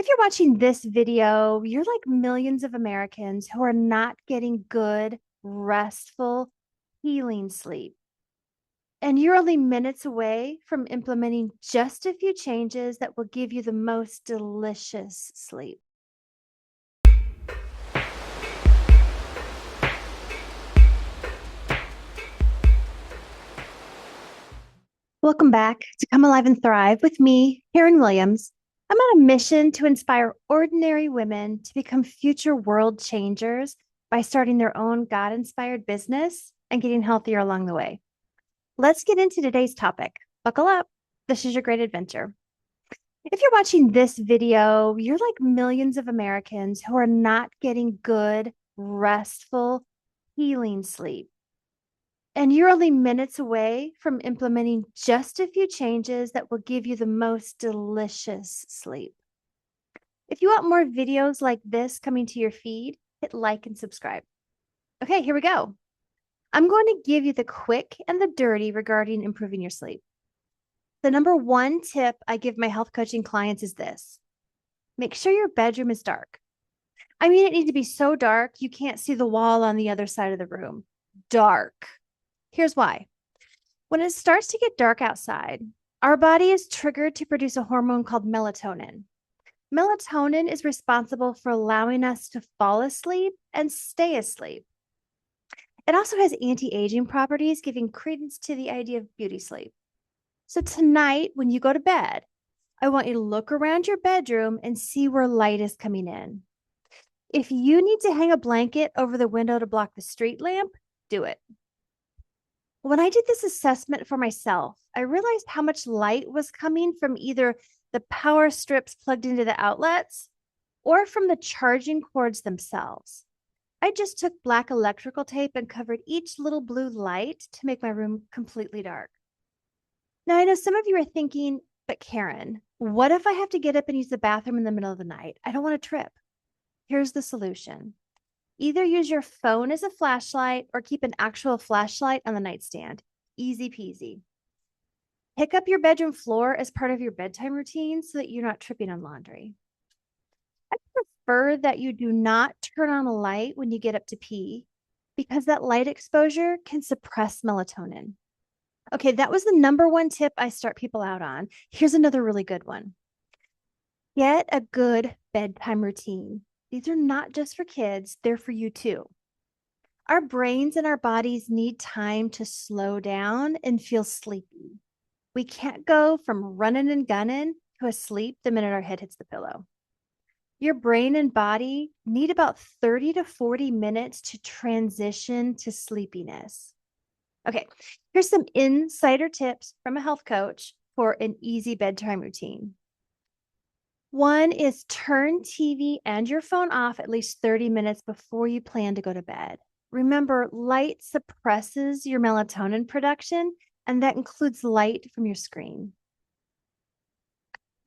If you're watching this video, you're like millions of Americans who are not getting good, restful, healing sleep. And you're only minutes away from implementing just a few changes that will give you the most delicious sleep. Welcome back to Come Alive and Thrive with me, Karen Williams. I'm on a mission to inspire ordinary women to become future world changers by starting their own God inspired business and getting healthier along the way. Let's get into today's topic. Buckle up. This is your great adventure. If you're watching this video, you're like millions of Americans who are not getting good, restful, healing sleep. And you're only minutes away from implementing just a few changes that will give you the most delicious sleep. If you want more videos like this coming to your feed, hit like and subscribe. Okay, here we go. I'm going to give you the quick and the dirty regarding improving your sleep. The number one tip I give my health coaching clients is this: make sure your bedroom is dark. I mean, it needs to be so dark you can't see the wall on the other side of the room. Dark. Here's why. When it starts to get dark outside, our body is triggered to produce a hormone called melatonin. Melatonin is responsible for allowing us to fall asleep and stay asleep. It also has anti-aging properties, giving credence to the idea of beauty sleep. So tonight, when you go to bed, I want you to look around your bedroom and see where light is coming in. If you need to hang a blanket over the window to block the street lamp, do it. When I did this assessment for myself, I realized how much light was coming from either the power strips plugged into the outlets or from the charging cords themselves. I just took black electrical tape and covered each little blue light to make my room completely dark. Now, I know some of you are thinking, but Karen, what if I have to get up and use the bathroom in the middle of the night? I don't want to trip. Here's the solution. Either use your phone as a flashlight or keep an actual flashlight on the nightstand. Easy peasy. Pick up your bedroom floor as part of your bedtime routine so that you're not tripping on laundry. I prefer that you do not turn on a light when you get up to pee because that light exposure can suppress melatonin. Okay, that was the number one tip I start people out on. Here's another really good one. Get a good bedtime routine. These are not just for kids, they're for you too. Our brains and our bodies need time to slow down and feel sleepy. We can't go from running and gunning to asleep the minute our head hits the pillow. Your brain and body need about 30 to 40 minutes to transition to sleepiness. Okay, here's some insider tips from a health coach for an easy bedtime routine. One is turn TV and your phone off at least 30 minutes before you plan to go to bed. Remember, light suppresses your melatonin production, and that includes light from your screen.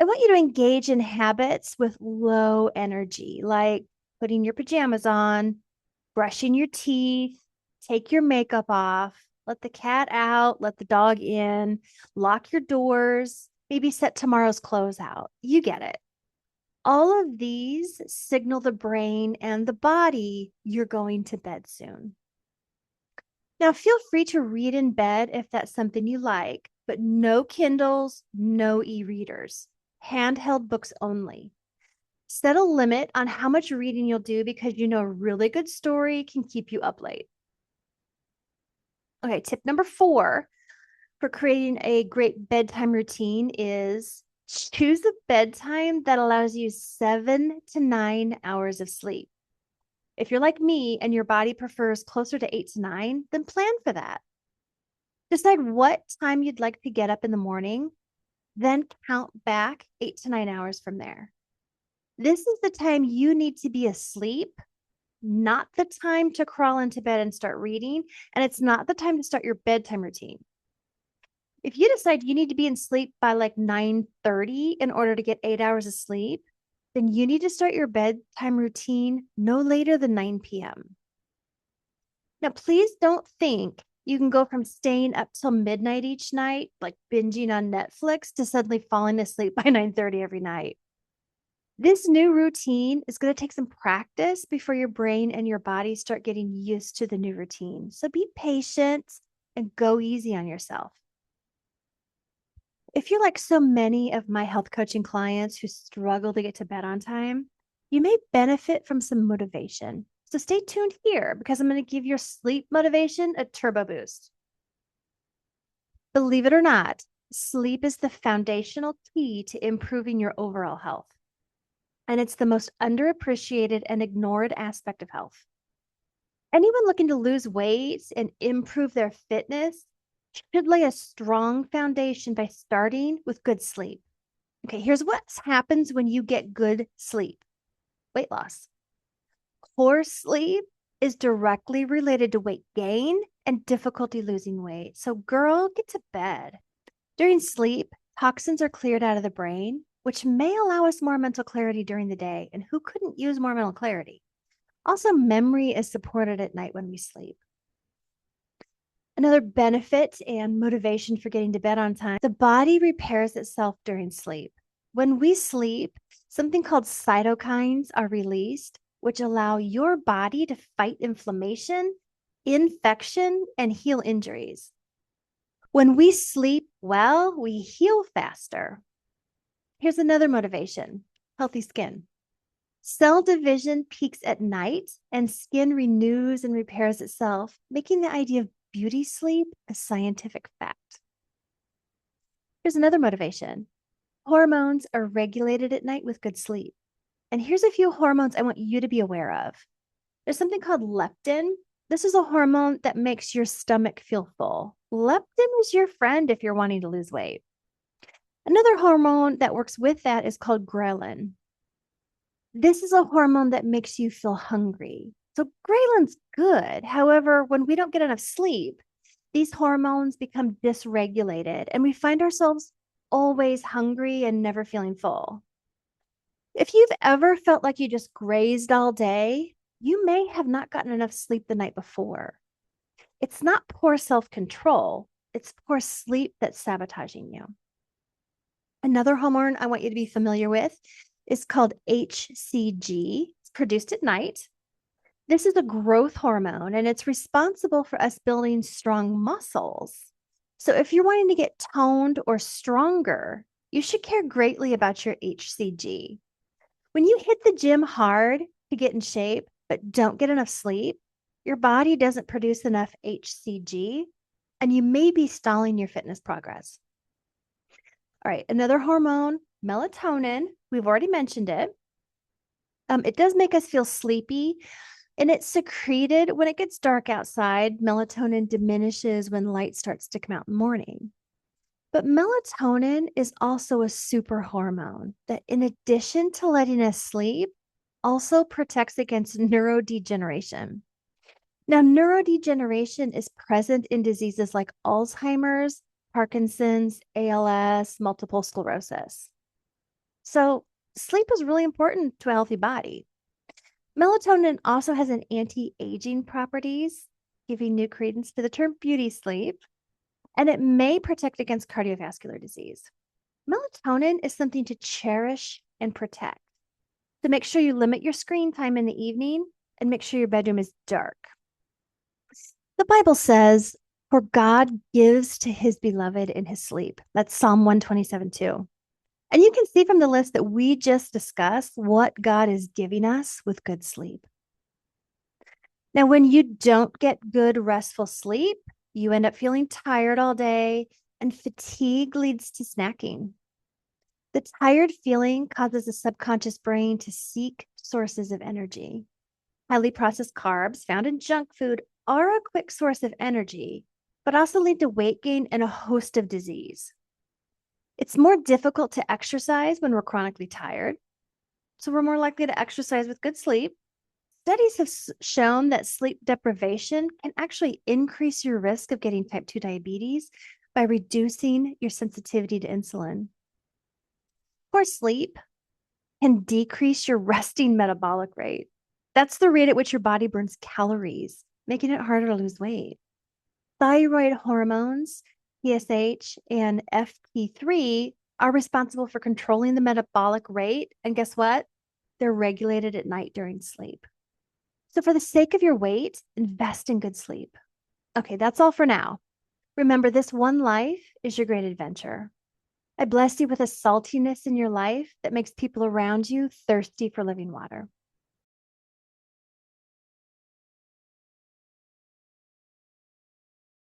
I want you to engage in habits with low energy, like putting your pajamas on, brushing your teeth, take your makeup off, let the cat out, let the dog in, lock your doors, maybe set tomorrow's clothes out. You get it. All of these signal the brain and the body you're going to bed soon. Now, feel free to read in bed if that's something you like, but no Kindles, no e-readers, handheld books only. Set a limit on how much reading you'll do because you know a really good story can keep you up late. Okay, tip number 4 for creating a great bedtime routine is choose a bedtime that allows you 7 to 9 hours of sleep. If you're like me and your body prefers closer to 8 to 9, then plan for that. Decide what time you'd like to get up in the morning, then count back 8 to 9 hours from there. This is the time you need to be asleep, not the time to crawl into bed and start reading, and it's not the time to start your bedtime routine. If you decide you need to be in sleep by like 9:30 in order to get 8 hours of sleep, then you need to start your bedtime routine no later than 9 p.m. Now, please don't think you can go from staying up till midnight each night, like binging on Netflix, to suddenly falling asleep by 9:30 every night. This new routine is going to take some practice before your brain and your body start getting used to the new routine. So be patient and go easy on yourself. If you're like so many of my health coaching clients who struggle to get to bed on time, you may benefit from some motivation. So stay tuned here because I'm going to give your sleep motivation a turbo boost. Believe it or not, sleep is the foundational key to improving your overall health. And it's the most underappreciated and ignored aspect of health. Anyone looking to lose weight and improve their fitness should lay a strong foundation by starting with good sleep. Okay, here's what happens when you get good sleep: weight loss. Poor sleep is directly related to weight gain and difficulty losing weight. So, girl, get to bed. During sleep, toxins are cleared out of the brain, which may allow us more mental clarity during the day. And who couldn't use more mental clarity? Also, memory is supported at night when we sleep. Another benefit and motivation for getting to bed on time: the body repairs itself during sleep. When we sleep, something called cytokines are released, which allow your body to fight inflammation, infection, and heal injuries. When we sleep well, we heal faster. Here's another motivation: healthy skin. Cell division peaks at night and skin renews and repairs itself, making the idea of beauty sleep a scientific fact. Here's another motivation: hormones are regulated at night with good sleep. And here's a few hormones I want you to be aware of. There's something called leptin. This is a hormone that makes your stomach feel full. Leptin is your friend if you're wanting to lose weight. Another hormone that works with that is called ghrelin. This is a hormone that makes you feel hungry. So ghrelin's good. However, when we don't get enough sleep, these hormones become dysregulated and we find ourselves always hungry and never feeling full. If you've ever felt like you just grazed all day, you may have not gotten enough sleep the night before. It's not poor self-control, it's poor sleep that's sabotaging you. Another hormone I want you to be familiar with is called HCG. It's produced at night. This is a growth hormone and it's responsible for us building strong muscles. So if you're wanting to get toned or stronger, you should care greatly about your HCG. When you hit the gym hard to get in shape, but don't get enough sleep, your body doesn't produce enough HCG and you may be stalling your fitness progress. All right, another hormone, melatonin. We've already mentioned it. It does make us feel sleepy and it's secreted when it gets dark outside. Melatonin diminishes when light starts to come out in the morning. But melatonin is also a super hormone that, in addition to letting us sleep, also protects against neurodegeneration. Now, neurodegeneration is present in diseases like Alzheimer's, Parkinson's, ALS, multiple sclerosis. So, sleep is really important to a healthy body. Melatonin also has an anti-aging properties, giving new credence to the term beauty sleep, and it may protect against cardiovascular disease. Melatonin is something to cherish and protect. So make sure you limit your screen time in the evening and make sure your bedroom is dark. The Bible says, "For God gives to his beloved in his sleep." That's Psalm 127:2. And you can see from the list that we just discussed what God is giving us with good sleep. Now, when you don't get good, restful sleep, you end up feeling tired all day, and fatigue leads to snacking. The tired feeling causes the subconscious brain to seek sources of energy. Highly processed carbs found in junk food are a quick source of energy, but also lead to weight gain and a host of disease. It's more difficult to exercise when we're chronically tired, so we're more likely to exercise with good sleep. Studies have shown that sleep deprivation can actually increase your risk of getting type 2 diabetes by reducing your sensitivity to insulin. Poor sleep can decrease your resting metabolic rate. That's the rate at which your body burns calories, making it harder to lose weight. Thyroid hormones, TSH and FT3, are responsible for controlling the metabolic rate. And guess what? They're regulated at night during sleep. So, for the sake of your weight, invest in good sleep. Okay, that's all for now. Remember, this one life is your great adventure. I bless you with a saltiness in your life that makes people around you thirsty for living water.